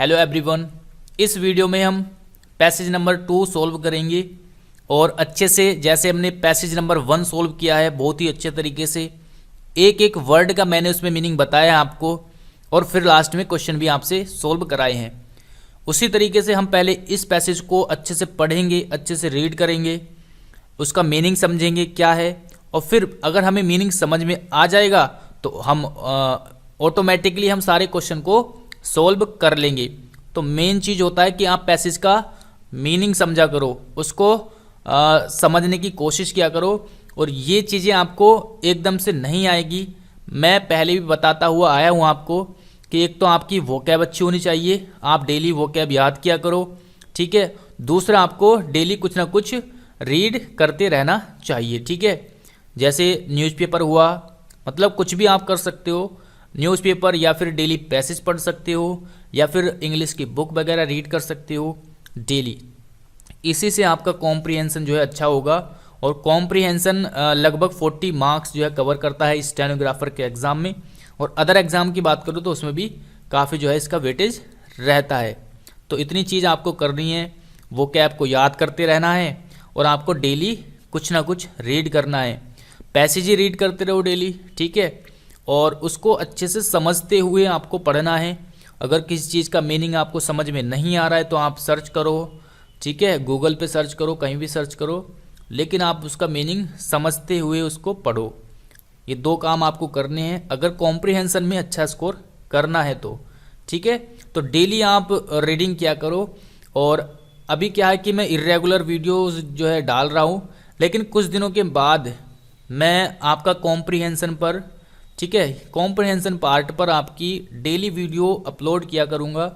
Hello everyone, इस video में हम पैसेज नंबर 2 सॉल्व करेंगे और अच्छे से, जैसे हमने पैसेज नंबर 1 सॉल्व किया है बहुत ही अच्छे तरीके से, एक एक वर्ड का मैंने उसमें मीनिंग बताया आपको और फिर लास्ट में क्वेश्चन भी आपसे सॉल्व कराए हैं। उसी तरीके से हम पहले इस पैसेज को अच्छे से पढ़ेंगे, अच्छे से रीड करेंगे, उसका मीनिंग समझेंगे क्या है, और फिर अगर हमें मीनिंग समझ में आ जाएगा तो हम ऑटोमेटिकली हम सारे क्वेश्चन को सॉल्व कर लेंगे। तो मेन चीज़ होता है कि आप पैसेज का मीनिंग समझा करो, उसको समझने की कोशिश किया करो, और ये चीज़ें आपको एकदम से नहीं आएगी। मैं पहले भी बताता हुआ आया हूँ आपको कि एक तो आपकी वोकैब अच्छी होनी चाहिए, आप डेली वोकैब याद किया करो, ठीक है। दूसरा, आपको डेली कुछ ना कुछ रीड करते रहना चाहिए, ठीक है। जैसे न्यूज़पेपर हुआ, मतलब कुछ भी आप कर सकते हो, न्यूज़पेपर या फिर डेली पैसेज पढ़ सकते हो या फिर इंग्लिश की बुक वगैरह रीड कर सकते हो डेली। इसी से आपका कॉम्प्रिहेंशन जो है अच्छा होगा, और कॉम्प्रिहेंशन लगभग 40 मार्क्स जो है कवर करता है स्टेनोग्राफर के एग्ज़ाम में, और अदर एग्ज़ाम की बात करूँ तो उसमें भी काफ़ी जो है इसका वेटेज रहता है। तो इतनी चीज़ आपको करनी है, वो कैब को याद करते रहना है और आपको डेली कुछ ना कुछ रीड करना है। पैसेज ही रीड करते रहो डेली, ठीक है, और उसको अच्छे से समझते हुए आपको पढ़ना है। अगर किसी चीज़ का मीनिंग आपको समझ में नहीं आ रहा है तो आप सर्च करो, ठीक है, गूगल पे सर्च करो, कहीं भी सर्च करो, लेकिन आप उसका मीनिंग समझते हुए उसको पढ़ो। ये दो काम आपको करने हैं अगर कॉम्प्रिहेंशन में अच्छा स्कोर करना है तो, ठीक है। तो डेली आप रीडिंग किया करो। और अभी क्या है कि मैं इर्रेगुलर वीडियोस जो है डाल रहा हूँ, लेकिन कुछ दिनों के बाद मैं आपका कॉम्प्रिहेंशन पर, ठीक है, कॉम्प्रिहेंशन पार्ट पर आपकी डेली वीडियो अपलोड किया करूँगा,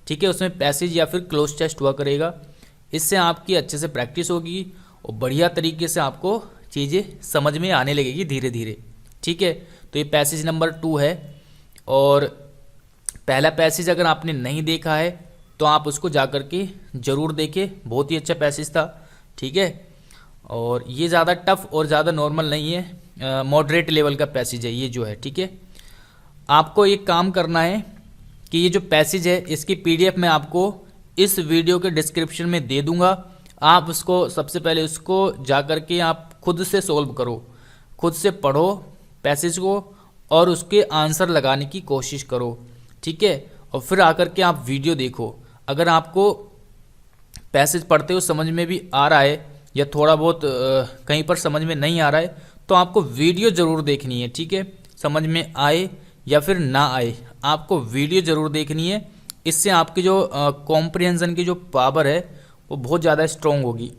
ठीक है। उसमें पैसेज या फिर क्लोज टेस्ट हुआ करेगा। इससे आपकी अच्छे से प्रैक्टिस होगी और बढ़िया तरीके से आपको चीज़ें समझ में आने लगेगी धीरे धीरे, ठीक है। तो ये पैसेज नंबर 2 है, और पहला पैसेज अगर आपने नहीं देखा है तो आप उसको जा कर के ज़रूर देखें, बहुत ही अच्छा पैसेज था, ठीक है। और ये ज़्यादा टफ और ज़्यादा नॉर्मल नहीं है, मॉडरेट लेवल का पैसेज है ये जो है, ठीक है। आपको एक काम करना है कि ये जो पैसेज है इसकी PDF मैं आपको इस वीडियो के डिस्क्रिप्शन में दे दूंगा। आप उसको सबसे पहले उसको जा कर के आप खुद से सॉल्व करो, खुद से पढ़ो पैसेज को और उसके आंसर लगाने की कोशिश करो, ठीक है। और फिर आकर के आप वीडियो देखो। अगर आपको पैसेज पढ़ते हो समझ में भी आ रहा है या थोड़ा बहुत कहीं पर समझ में नहीं आ रहा है तो आपको वीडियो ज़रूर देखनी है, ठीक है। समझ में आए या फिर ना आए, आपको वीडियो ज़रूर देखनी है। इससे आपकी जो कॉम्प्रिहेंशन की जो पावर है वो बहुत ज़्यादा स्ट्रॉन्ग होगी।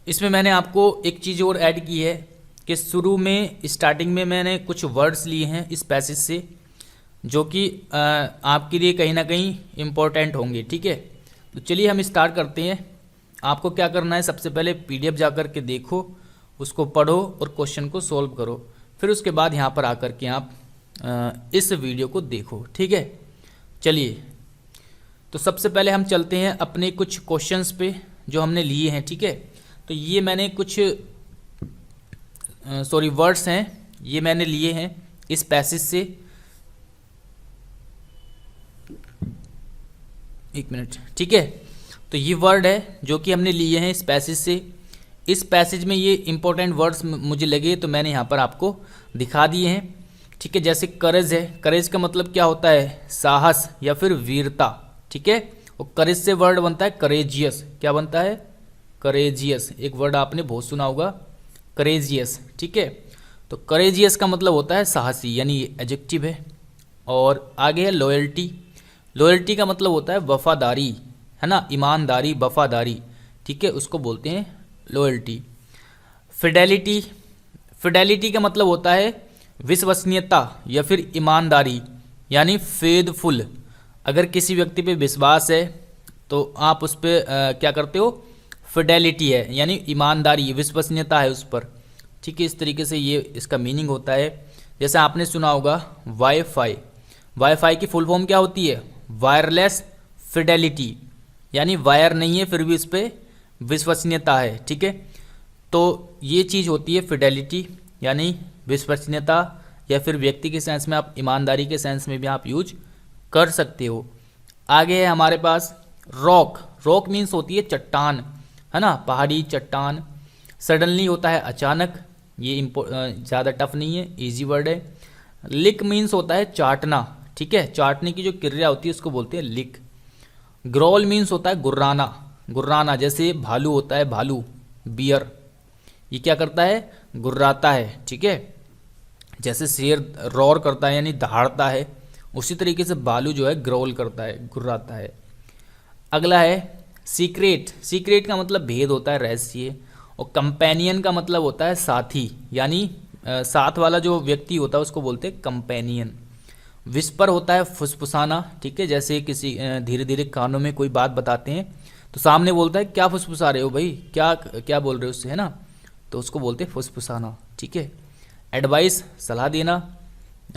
इसमें मैंने आपको एक चीज़ और ऐड की है कि शुरू में स्टार्टिंग में मैंने कुछ वर्ड्स लिए हैं इस पैसेज से जो कि आपके लिए कहीं ना कहीं इम्पोर्टेंट होंगे, ठीक है। तो चलिए हम स्टार्ट करते हैं। आपको क्या करना है, सबसे पहले PDF जा कर के देखो, उसको पढ़ो और क्वेश्चन को सॉल्व करो। फिर उसके बाद यहाँ पर आकर के आप इस वीडियो को देखो, ठीक है। चलिए, तो सबसे पहले हम चलते हैं अपने कुछ क्वेश्चंस पे जो हमने लिए हैं, ठीक है। तो ये मैंने कुछ वर्ड्स हैं, ये मैंने लिए हैं इस पैसेज से। एक मिनट, ठीक है। तो ये वर्ड है जो कि हमने लिए हैं इस पैसेज से। इस पैसेज में ये इंपॉर्टेंट वर्ड्स मुझे लगे तो मैंने यहाँ पर आपको दिखा दिए हैं, ठीक है। जैसे करेज है, करेज का मतलब क्या होता है, साहस या फिर वीरता, ठीक है। और करेज से वर्ड बनता है करेजियस। क्या बनता है, करेजियस। एक वर्ड आपने बहुत सुना होगा, करेजियस, ठीक है। तो करेजियस का मतलब होता है साहसी, यानी एडजेक्टिव है। और आगे है लॉयल्टी। लॉयल्टी का मतलब होता है वफादारी, है ना, ईमानदारी, वफादारी, ठीक है, उसको बोलते हैं लॉयल्टी। फिडेलिटी, फिडेलिटी का मतलब होता है विश्वसनीयता या फिर ईमानदारी, यानी फेथफुल। अगर किसी व्यक्ति पे विश्वास है तो आप उस पर क्या करते हो, फिडेलिटी है, यानी ईमानदारी, विश्वसनीयता है उस पर, ठीक है। इस तरीके से ये इसका मीनिंग होता है। जैसे आपने सुना होगा वाईफाई, वाईफाई की फुल फॉर्म क्या होती है, वायरलेस फिडेलिटी, यानी वायर नहीं है फिर भी उस पर विश्वसनीयता है, ठीक है। तो ये चीज़ होती है फिडेलिटी, यानी विश्वसनीयता, या फिर व्यक्ति के सेंस में आप ईमानदारी के सेंस में भी आप यूज कर सकते हो। आगे है हमारे पास रॉक। रॉक मीन्स होती है चट्टान, है ना, पहाड़ी चट्टान। सडनली होता है अचानक, ये ज़्यादा टफ नहीं है, इजी वर्ड है। लिक मीन्स होता है चाटना, ठीक है, चाटने की जो क्रिया होती है उसको बोलते हैं लिक। ग्रोल मीन्स होता है गुर्राना, गुर्राना, जैसे भालू होता है, भालू बियर, ये क्या करता है, गुर्राता है, ठीक है। जैसे शेर रोर करता है यानी दहाड़ता है, उसी तरीके से भालू जो है ग्रोल करता है, गुर्राता है। अगला है सीक्रेट। सीक्रेट का मतलब भेद होता है, रहस्य। और कंपेनियन का मतलब होता है साथी, यानी साथ वाला जो व्यक्ति होता है उसको बोलते हैं कंपेनियन। विस्पर होता है फुसफुसाना, ठीक है, जैसे किसी धीरे धीरे कानों में कोई बात बताते हैं तो सामने बोलता है क्या फुसफुसा रहे हो भाई, क्या क्या बोल रहे हो उससे, है ना, तो उसको बोलते हैं फुसफुसाना, ठीक है। एडवाइस सलाह देना,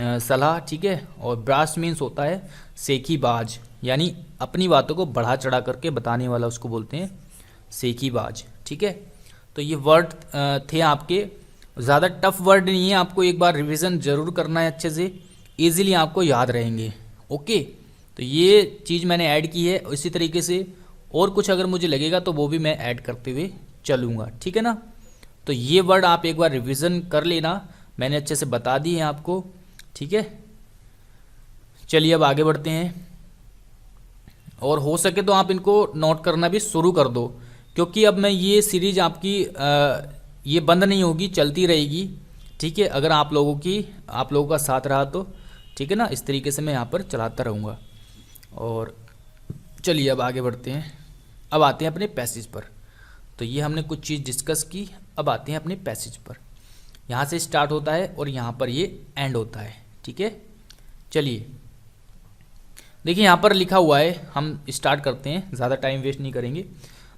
सलाह, ठीक है। और ब्रास्ट मीन्स होता है सेखीबाज, यानी अपनी बातों को बढ़ा चढ़ा करके बताने वाला, उसको बोलते हैं सेखीबाज, ठीक है। तो ये वर्ड थे आपके, ज़्यादा टफ वर्ड नहीं है, आपको एक बार रिवीजन जरूर करना है अच्छे से, इजीली आपको याद रहेंगे। ओके, तो ये चीज़ मैंने ऐड की है। इसी तरीके से और कुछ अगर मुझे लगेगा तो वो भी मैं ऐड करते हुए चलूँगा, ठीक है ना। तो ये वर्ड आप एक बार रिवीजन कर लेना, मैंने अच्छे से बता दी है आपको, ठीक है। चलिए अब आगे बढ़ते हैं, और हो सके तो आप इनको नोट करना भी शुरू कर दो, क्योंकि अब मैं ये सीरीज आपकी ये बंद नहीं होगी, चलती रहेगी, ठीक है, अगर आप लोगों का साथ रहा तो, ठीक है ना। इस तरीके से मैं यहाँ पर चलाता रहूँगा। और चलिए अब आगे बढ़ते हैं, अब आते हैं अपने पैसेज पर। तो ये हमने कुछ चीज़ डिस्कस की, अब आते हैं अपने पैसेज पर। यहाँ से स्टार्ट होता है और यहाँ पर ये एंड होता है, ठीक है। चलिए देखिए यहाँ पर लिखा हुआ है, हम स्टार्ट करते हैं, ज़्यादा टाइम वेस्ट नहीं करेंगे।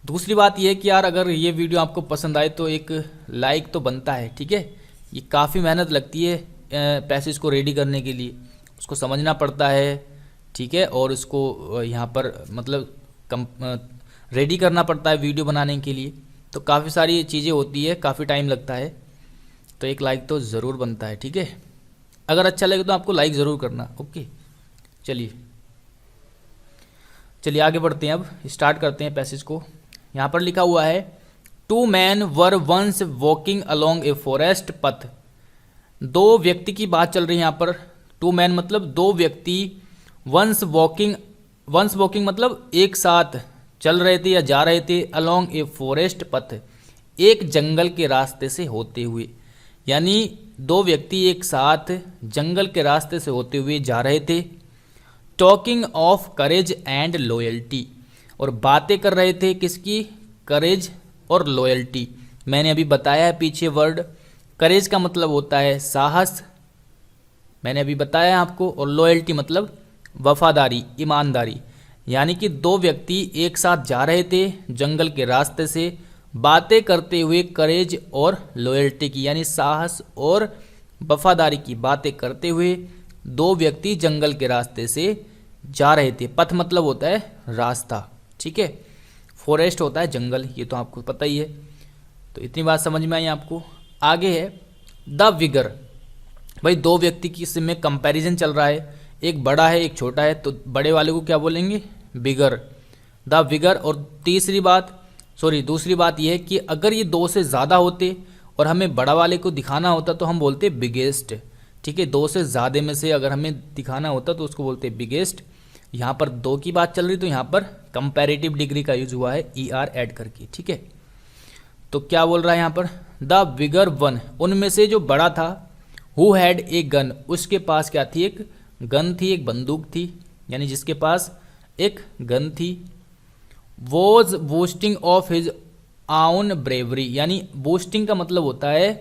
दूसरी बात यह है कि यार अगर ये वीडियो आपको पसंद आए तो एक लाइक तो बनता है, ठीक है। ये काफ़ी मेहनत लगती है पैसेज को रेडी करने के लिए, उसको समझना पड़ता है, ठीक है, और उसको यहाँ पर मतलब रेडी करना पड़ता है वीडियो बनाने के लिए, तो काफ़ी सारी चीज़ें होती है, काफ़ी टाइम लगता है, तो एक लाइक तो ज़रूर बनता है, ठीक है। अगर अच्छा लगे तो आपको लाइक ज़रूर करना। ओके, चलिए आगे बढ़ते हैं, अब स्टार्ट करते हैं पैसेज को। यहाँ पर लिखा हुआ है, 2 men were once walking along a forest path. 2 व्यक्ति की बात चल रही है यहाँ पर। 2 men मतलब 2 व्यक्ति, वंस वॉकिंग मतलब एक साथ चल रहे थे या जा रहे थे, अलोंग ए फॉरेस्ट पथ, एक जंगल के रास्ते से होते हुए, यानी 2 व्यक्ति एक साथ जंगल के रास्ते से होते हुए जा रहे थे। Talking of courage and loyalty, और बातें कर रहे थे किसकी, करेज और लॉयल्टी। मैंने अभी बताया है पीछे वर्ड, करेज का मतलब होता है साहस, मैंने अभी बताया आपको, और लॉयल्टी मतलब वफादारी, ईमानदारी। यानी कि 2 व्यक्ति एक साथ जा रहे थे जंगल के रास्ते से, बातें करते हुए करेज और लॉयल्टी की, यानी साहस और वफादारी की बातें करते हुए 2 व्यक्ति जंगल के रास्ते से जा रहे थे। पथ मतलब होता है रास्ता, ठीक है, फॉरेस्ट होता है जंगल, ये तो आपको पता ही है। तो इतनी बात समझ में आई आपको। आगे है द विगर। भाई 2 व्यक्ति की में कंपैरिजन चल रहा है, एक बड़ा है एक छोटा है, तो बड़े वाले को क्या बोलेंगे, बिगर, द विगर। और दूसरी बात यह है कि अगर ये 2 से ज़्यादा होते और हमें बड़ा वाले को दिखाना होता तो हम बोलते बिगेस्ट, ठीक है। 2 से ज़्यादा में से अगर हमें दिखाना होता तो उसको बोलते बिगेस्ट। यहाँ पर 2 की बात चल रही तो यहाँ पर कंपैरेटिव डिग्री का यूज हुआ है ER ऐड करके, ठीक है। तो क्या बोल रहा है यहाँ पर, द बिगर वन, उनमें से जो बड़ा था, हु हैड ए गन, उसके पास क्या थी, एक गन थी, एक बंदूक थी, यानी जिसके पास एक गन थी। वॉज बूस्टिंग ऑफ हिज आउन ब्रेवरी, यानी बूस्टिंग का मतलब होता है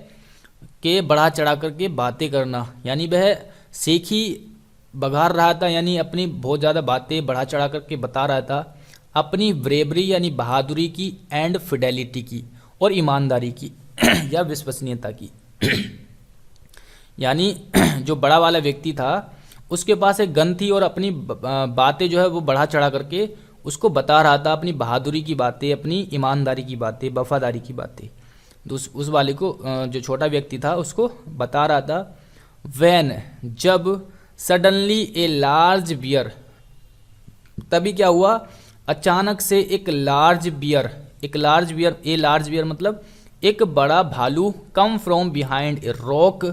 कि बढ़ा चढ़ा करके बातें करना, यानी वह सेखी बघार रहा था, यानी अपनी बहुत ज़्यादा बातें बढ़ा चढ़ा करके बता रहा था, अपनी ब्रेवरी यानी बहादुरी की, एंड फिडेलिटी की, और ईमानदारी की या विश्वसनीयता की। यानी जो बड़ा वाला व्यक्ति था उसके पास एक गन थी और अपनी बातें जो है वो बढ़ा चढ़ा करके उसको बता रहा था, अपनी बहादुरी की बातें, अपनी ईमानदारी की बातें, वफादारी की बातें। उस वाले को, जो छोटा व्यक्ति था, उसको बता रहा था। वैन, जब, सडनली ए लार्ज बियर, तभी क्या हुआ, अचानक से एक लार्ज बियर मतलब एक बड़ा भालू, come from behind a rock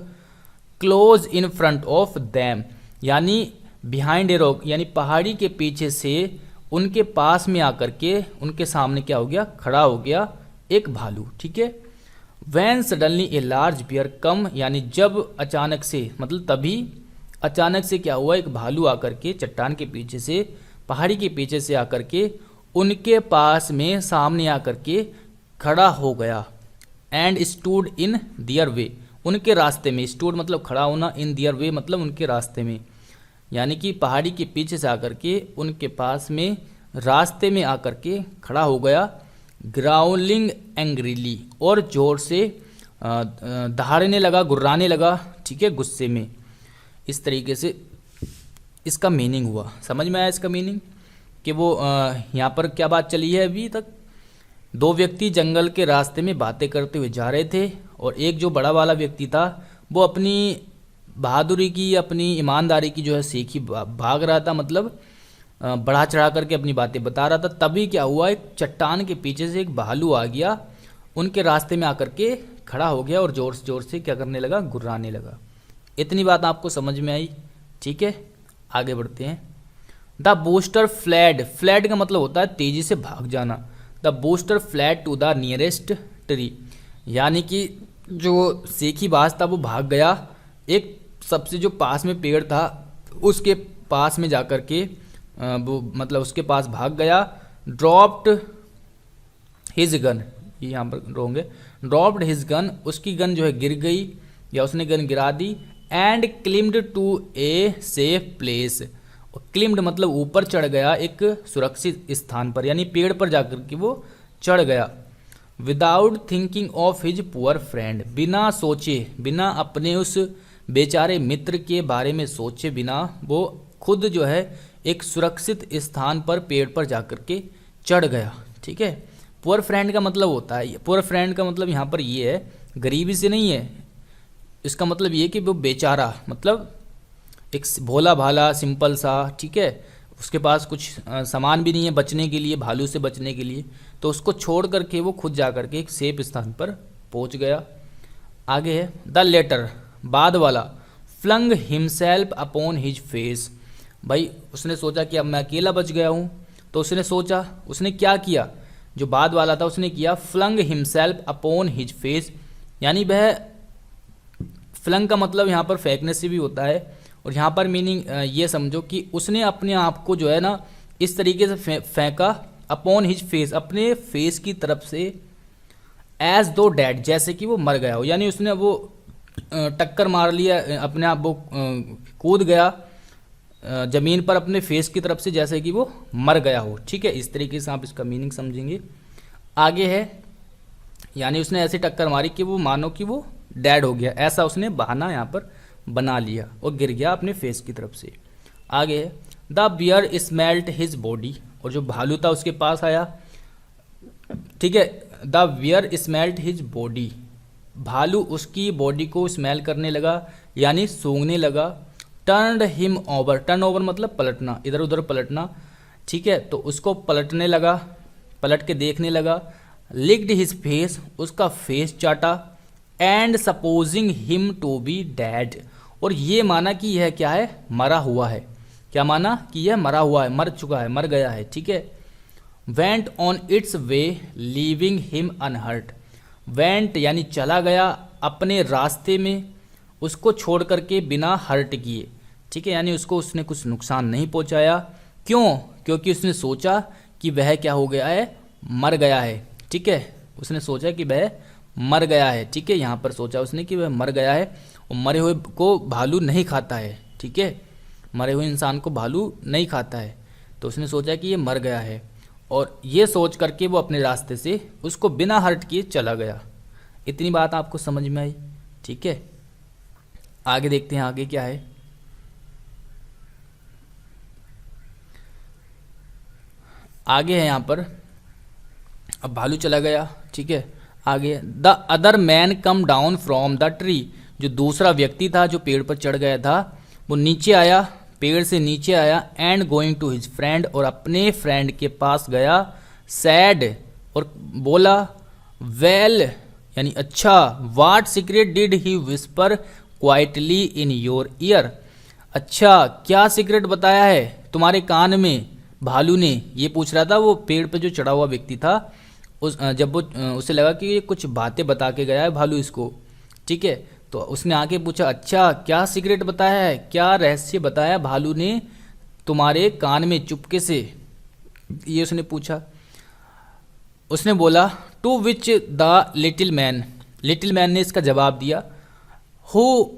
close in front of them, यानी बिहाइंड ए रॉक यानी पहाड़ी के पीछे से उनके पास में आकर के उनके सामने क्या हो गया, खड़ा हो गया एक भालू। ठीक है, when suddenly a large bear come, यानी जब अचानक से मतलब तभी अचानक से क्या हुआ, एक भालू आकर के चट्टान के पीछे से, पहाड़ी के पीछे से आकर के उनके पास में सामने आकर के खड़ा हो गया। एंड स्टूड इन दियर वे, उनके रास्ते में, स्टूड मतलब खड़ा होना, इन दियर वे मतलब उनके रास्ते में, यानी कि पहाड़ी के पीछे से आकर के उनके पास में रास्ते में आकर के खड़ा हो गया। ग्राउलिंग एंग्रीली, और जोर से दहाड़ने लगा, गुर्राने लगा। ठीक है, गुस्से में। इस तरीके से इसका मीनिंग हुआ। समझ में आया इसका मीनिंग कि वो यहाँ पर क्या बात चली है अभी तक। दो व्यक्ति जंगल के रास्ते में बातें करते हुए जा रहे थे और एक जो बड़ा वाला व्यक्ति था वो अपनी बहादुरी की, अपनी ईमानदारी की जो है सीखी भाग रहा था, मतलब बढ़ा चढ़ा करके अपनी बातें बता रहा था। तभी क्या हुआ, एक चट्टान के पीछे से एक भालू आ गया, उनके रास्ते में आकर के खड़ा हो गया और जोर से क्या करने लगा, गुर्राने लगा। इतनी बात आपको समझ में आई। ठीक है, आगे बढ़ते हैं। द बूस्टर फ्लैड का मतलब होता है तेजी से भाग जाना। The boaster fled to the nearest tree, यानी कि जो सेखी बाज था वो भाग गया, एक सबसे जो पास में पेड़ था उसके पास में जाकर के वो मतलब उसके पास भाग गया। ड्रॉप्ड हिज गन, यहाँ पर रोंगे, ड्रॉप्ड हिज गन, उसकी गन जो है गिर गई या उसने गन गिरा दी। And climbed to a safe place, climbed मतलब ऊपर चढ़ गया एक सुरक्षित स्थान पर, यानी पेड़ पर जाकर के वो चढ़ गया। Without thinking of his poor friend, बिना सोचे, बिना अपने उस बेचारे मित्र के बारे में सोचे बिना वो खुद जो है एक सुरक्षित स्थान पर पेड़ पर जाकर के चढ़ गया। ठीक है, पुअर फ्रेंड का मतलब होता है, पुअर फ्रेंड का मतलब यहाँ पर ये है, गरीबी से नहीं है, इसका मतलब ये कि वो बेचारा मतलब एक भोला भाला सिंपल सा, ठीक है, उसके पास कुछ सामान भी नहीं है बचने के लिए, भालू से बचने के लिए, तो उसको छोड़ करके वो खुद जा करके एक सेफ स्थान पर पहुंच गया। आगे है द लेटर, बाद वाला, flung himself upon his face, भाई उसने सोचा कि अब मैं अकेला बच गया हूँ, तो उसने सोचा, उसने क्या किया, जो बाद वाला था उसने किया flung himself upon his face, यानी वह, फ्लंग का मतलब यहाँ पर फेंकने से भी होता है, और यहाँ पर मीनिंग ये समझो कि उसने अपने आप को जो है ना इस तरीके से फेंका, अपॉन हिज फेस, अपने फेस की तरफ से, एज दो डेड, जैसे कि वो मर गया हो, यानी उसने वो टक्कर मार लिया अपने आप, वो कूद गया जमीन पर अपने फेस की तरफ से जैसे कि वो मर गया हो। ठीक है, इस तरीके से आप इसका मीनिंग समझेंगे। आगे है, यानी उसने ऐसी टक्कर मारी कि वो मानो कि वो डेड हो गया, ऐसा उसने बहाना यहाँ पर बना लिया और गिर गया अपने फेस की तरफ से। आगे है the bear smelt his body, और जो भालू था उसके पास आया। ठीक है, the bear smelt his body, भालू उसकी बॉडी को स्मेल करने लगा यानी सूंघने लगा। Turned him over, turn over मतलब पलटना, इधर उधर पलटना। ठीक है, तो उसको पलटने लगा, पलट के देखने लगा। लिक्ड हिज फेस, उसका फेस चाटा। And supposing him to be dead, और ये माना कि यह क्या है, मरा हुआ है। क्या माना कि यह मरा हुआ है, मर चुका है, मर गया है। ठीक है, went on it's way leaving him unhurt, went यानी चला गया अपने रास्ते में, उसको छोड़ करके बिना हर्ट किए। ठीक है, यानी उसको उसने कुछ नुकसान नहीं पहुंचाया। क्यों? क्योंकि उसने सोचा कि वह क्या हो गया है, मर गया है। ठीक है, उसने सोचा कि वह मर गया है। ठीक है, यहाँ पर सोचा उसने कि वह मर गया है, और मरे हुए को भालू नहीं खाता है। ठीक है, मरे हुए इंसान को भालू नहीं खाता है, तो उसने सोचा कि ये मर गया है, और ये सोच करके वो अपने रास्ते से उसको बिना हर्ट किए चला गया। इतनी बात आपको समझ में आई। ठीक है, आगे देखते हैं आगे क्या है। आगे है यहाँ पर, अब भालू चला गया। ठीक है, आगे the other man come down from the tree, जो दूसरा व्यक्ति था जो पेड़ पर चढ़ गया था वो नीचे आया पेड़ से नीचे आया and going to his friend, और अपने फ्रेंड के पास गया, सैड, और बोला, वेल यानी अच्छा, what secret did he whisper quietly in your year, अच्छा क्या सीक्रेट बताया है तुम्हारे कान में भालू ने, ये पूछ रहा था वो पेड़ पे जो चढ़ा हुआ व्यक्ति था। जब वो उसे लगा कि ये कुछ बातें बता के गया है भालू इसको, ठीक है, तो उसने आके पूछा, अच्छा क्या सीक्रेट बताया है, क्या रहस्य बताया भालू ने तुम्हारे कान में चुपके से, ये उसने पूछा। उसने बोला, to which the little man, little man ने इसका जवाब दिया, who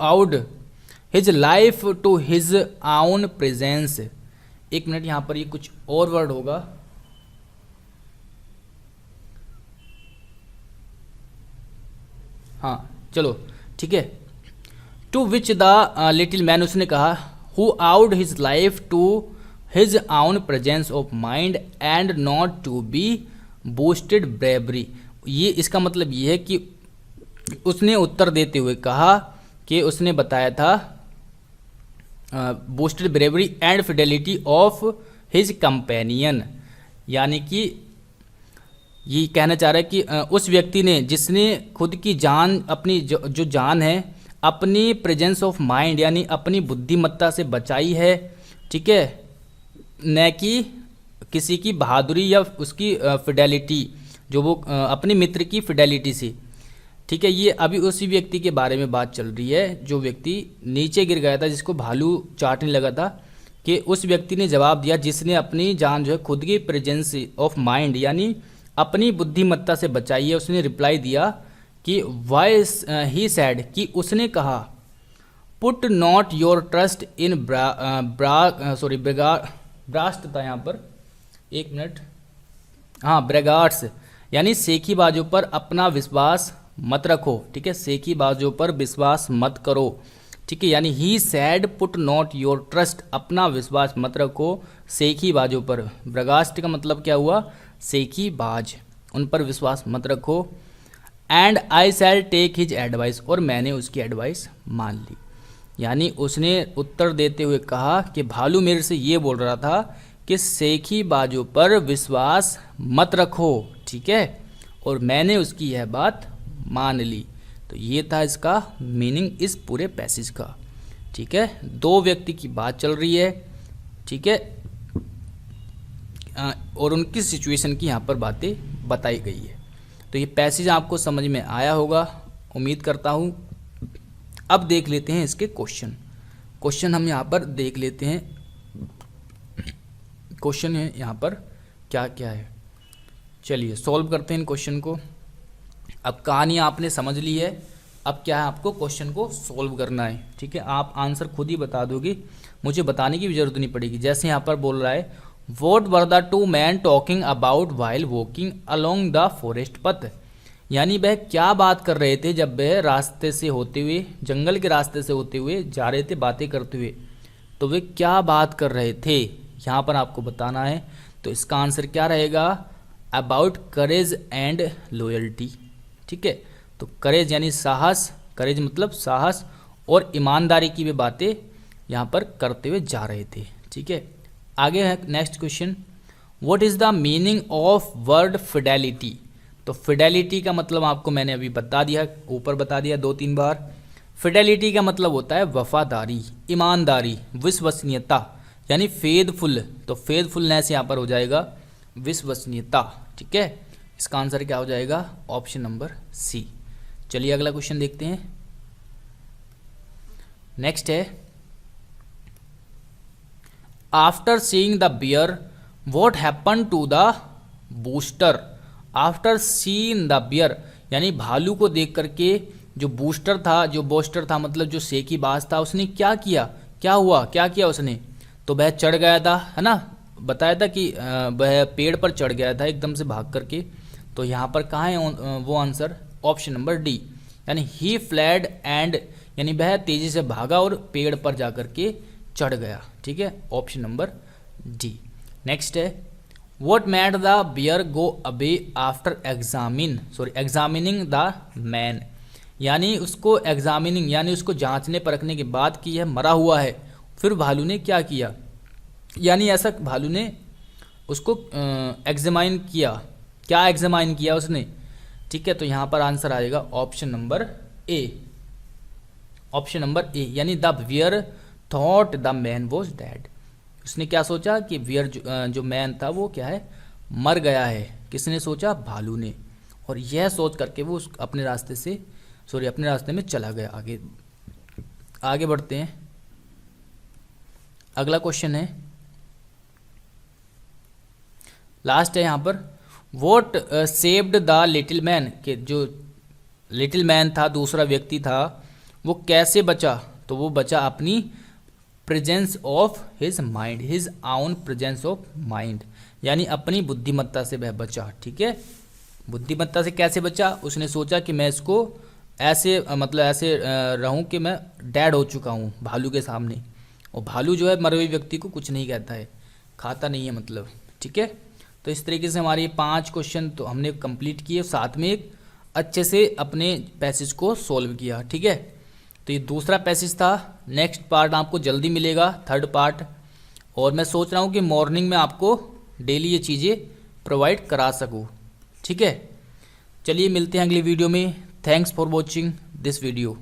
owed his life to his own presence. एक मिनट, यहां पर ये कुछ और वर्ड होगा, हाँ चलो ठीक है। To which the little man, उसने कहा, who owed his life to his own presence of mind and not to be boasted bravery. ये इसका मतलब ये है कि उसने उत्तर देते हुए कहा कि उसने बताया था boosted bravery and Fidelity of his companion, यानी कि ये कहना चाह रहा है कि उस व्यक्ति ने जिसने खुद की जान, अपनी जो जान है, अपनी प्रेजेंस ऑफ माइंड यानी अपनी बुद्धिमत्ता से बचाई है, ठीक है, न कि किसी की बहादुरी या उसकी फिडेलिटी, जो वो अपने मित्र की फिडेलिटी से, ठीक है। ये अभी उसी व्यक्ति के बारे में बात चल रही है जो व्यक्ति नीचे गिर गया था, जिसको भालू चाटने लगा था, कि उस व्यक्ति ने जवाब दिया जिसने अपनी जान जो है खुद की प्रेजेंस ऑफ माइंड यानी अपनी बुद्धिमत्ता से बचाई है। उसने रिप्लाई दिया कि वाई ही सैड, कि उसने कहा, put not your trust in burst था यहाँ पर, एक मिनट, हाँ ब्रेगार्ड्स, यानी सेखी बाजों पर अपना विश्वास मत रखो, ठीक है, सेखी बाजों पर विश्वास मत करो, ठीक है, यानी he said put not your trust, अपना विश्वास मत रखो सेखी बाजों पर। ब्रेगास्ट का मतलब क्या हुआ, सेखी बाज, उन पर विश्वास मत रखो। And I shall take his advice, और मैंने उसकी एडवाइस मान ली, यानी उसने उत्तर देते हुए कहा कि भालू मेरे से ये बोल रहा था कि सेखी बाजों पर विश्वास मत रखो, ठीक है, और मैंने उसकी यह बात मान ली। तो ये था इसका मीनिंग इस पूरे पैसेज का, ठीक है। दो व्यक्ति की बात चल रही है, ठीक है, और उनकी सिचुएशन की यहाँ पर बातें बताई गई है। तो ये पैसेज आपको समझ में आया होगा, उम्मीद करता हूँ। अब देख लेते हैं इसके क्वेश्चन हम यहाँ पर देख लेते हैं। क्वेश्चन है यहाँ पर क्या क्या है, चलिए सॉल्व करते हैं इन क्वेश्चन को। अब कहानी आपने समझ ली है, अब क्या है, आपको क्वेश्चन को सॉल्व करना है, ठीक है। आप आंसर खुद ही बता दोगे, मुझे बताने की भी जरूरत नहीं पड़ेगी। जैसे यहाँ पर बोल रहा है, what were the two man talking about while walking along the forest पथ, यानी वह क्या बात कर रहे थे जब वह रास्ते से होते हुए, जंगल के रास्ते से होते हुए जा रहे थे बातें करते हुए, तो वे क्या बात कर रहे थे, यहाँ पर आपको बताना है। तो इसका आंसर क्या रहेगा, अबाउट करेज एंड लॉयल्टी, ठीक है। तो करेज यानी साहस, करेज मतलब साहस और ईमानदारी की वे बातें यहाँ पर करते हुए जा रहे थे, ठीक है। आगे है next question, what is the meaning of word Fidelity. तो फिडेलिटी का मतलब आपको मैंने अभी बता दिया, ऊपर बता दिया 2-3 बार। फिडेलिटी का मतलब होता है वफादारी, ईमानदारी, विश्वसनीयता, यानी फेथफुल। तो फेथफुलनेस यहाँ पर हो जाएगा विश्वसनीयता, ठीक है। इसका आंसर क्या हो जाएगा, ऑप्शन नंबर सी। चलिए अगला क्वेश्चन देखते हैं। नेक्स्ट है, after seeing the bear what happen to the boaster. After seeing the bear यानी भालू को देख करके जो बूस्टर था, जो बोस्टर था मतलब जो सेकी बाज था, उसने क्या किया, क्या हुआ, क्या किया उसने, तो वह चढ़ गया था, है ना, बताया था कि वह पेड़ पर चढ़ गया था एकदम से भाग करके। तो यहाँ पर कहाँ है वो आंसर, ऑप्शन नंबर डी, यानी ही फ्लैड एंड, यानी वह तेजी से भागा और पेड़ पर जाकर के चढ़ गया, ठीक है, ऑप्शन नंबर डी। नेक्स्ट है, what made the bear go away after examining the man, यानी उसको एग्जामिनिंग यानी उसको जांचने परखने के बाद कि यह मरा हुआ है, फिर भालू ने क्या किया, यानी ऐसा भालू ने उसको एग्जामाइन किया, क्या एग्जामाइन किया उसने, ठीक है। तो यहाँ पर आंसर आएगा option number A, option number A, यानी the bear thought the man was dead. उसने क्या सोचा कि वियर जो मैन था वो क्या है, मर गया है। किसने सोचा, भालू ने। और यह सोच करके वो अपने रास्ते से अपने रास्ते में चला गया। आगे आगे बढ़ते हैं। अगला क्वेश्चन है, लास्ट है यहाँ पर, what saved the little man, के जो लिटिल मैन था, दूसरा व्यक्ति था, वो कैसे बचा, तो वो बचा अपनी presence of his mind, his own presence of mind, यानी अपनी बुद्धिमत्ता से वह बचा, ठीक है। बुद्धिमत्ता से कैसे बचा, उसने सोचा कि मैं इसको ऐसे मतलब ऐसे रहूं कि मैं डेड हो चुका हूं भालू के सामने। और भालू जो है मरे हुए व्यक्ति को कुछ नहीं कहता है, खाता नहीं है मतलब, ठीक है। तो इस तरीके से हमारे 5 क्वेश्चन तो हमने कंप्लीट किए, साथ में एक अच्छे से अपने पैसेज को सॉल्व किया, ठीक है। तो ये दूसरा पैसेज था। नेक्स्ट पार्ट आपको जल्दी मिलेगा, थर्ड पार्ट। और मैं सोच रहा हूँ कि मॉर्निंग में आपको डेली ये चीज़ें प्रोवाइड करा सकूँ, ठीक है। चलिए मिलते हैं अगली वीडियो में। Thanks for watching this video.